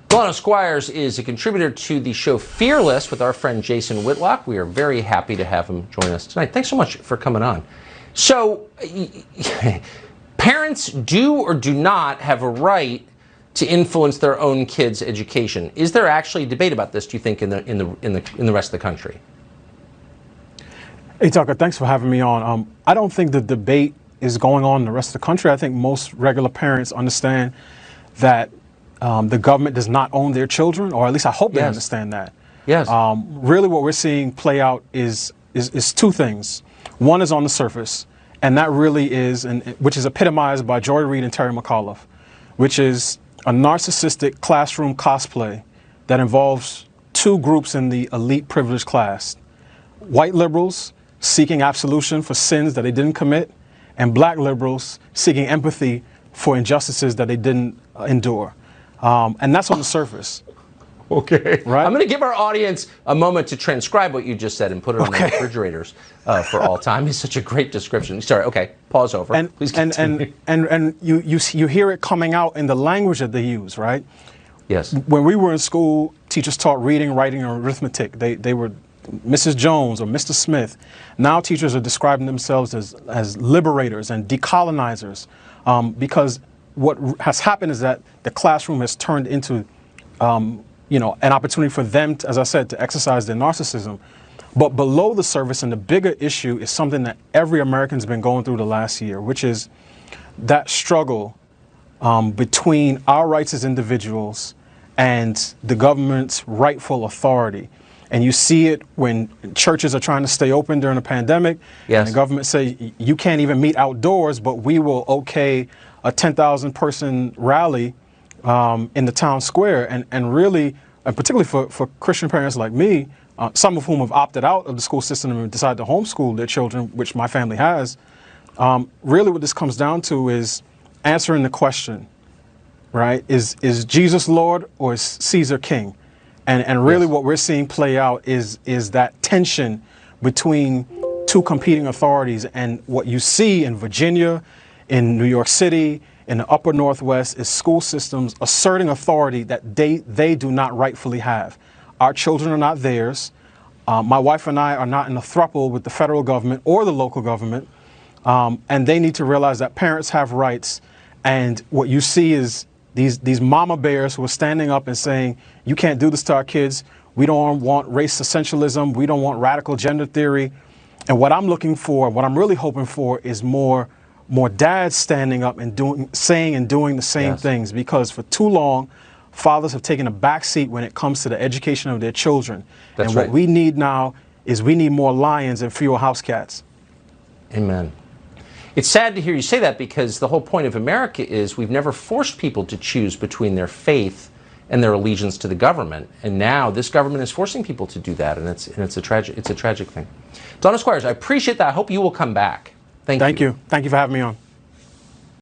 Delano Squires is a contributor to the show Fearless with our friend Jason Whitlock. We are very happy to have him join us tonight. Thanks so much for coming on. So, parents do or do not have a right to influence their own kids' education. Is there actually a debate about this, do you think, in the rest of the country? Hey, Tucker, thanks for having me on. I don't think the debate is going on in the rest of the country. I think most regular parents understand that the government does not own their children, or at least I hope they understand that. Yes. Really what we're seeing play out is two things. One is on the surface, and that really is, which is epitomized by Joy Reid and Terry McAuliffe, which is a narcissistic classroom cosplay that involves two groups in the elite privileged class. White liberals seeking absolution for sins that they didn't commit, and black liberals seeking empathy for injustices that they didn't endure. And that's on the surface. Okay. Right? I'm going to give our audience a moment to transcribe what you just said and put it on the refrigerators for all time. It's such a great description. Sorry. Okay. Pause over. Please continue. And you hear it coming out in the language that they use, right? Yes. When we were in school, teachers taught reading, writing, and arithmetic. They were Mrs. Jones or Mr. Smith. Now teachers are describing themselves as liberators and decolonizers, because what has happened is that the classroom has turned into an opportunity for them, as I said, to exercise their narcissism. But below the surface, and the bigger issue, is something that every American's been going through the last year, which is that struggle between our rights as individuals and the government's rightful authority. And you see it when churches are trying to stay open during a pandemic. Yes. And the government say, you can't even meet outdoors, but we will okay a 10,000 person rally in the town square. And really, and particularly for Christian parents like me, some of whom have opted out of the school system and decided to homeschool their children, which my family has, really what this comes down to is answering the question, right? Is Jesus Lord or is Caesar king? And really what we're seeing play out is that tension between two competing authorities. And what you see in Virginia, in New York City, in the upper Northwest, is school systems asserting authority that they do not rightfully have. Our children are not theirs. My wife and I are not in a throuple with the federal government or the local government. And they need to realize that parents have rights. And what you see is these mama bears who are standing up and saying, you can't do this to our kids. We don't want race essentialism. We don't want radical gender theory. And what I'm looking for, what I'm really hoping for, is more dads standing up and saying and doing the same things, because for too long, fathers have taken a back seat when it comes to the education of their children. That's and right. What we need now is we need more lions and fewer house cats. Amen. It's sad to hear you say that, because the whole point of America is we've never forced people to choose between their faith and their allegiance to the government. And now this government is forcing people to do that, and it's a tragic thing. Delano Squires, I appreciate that. I hope you will come back. Thank you. Thank you for having me on.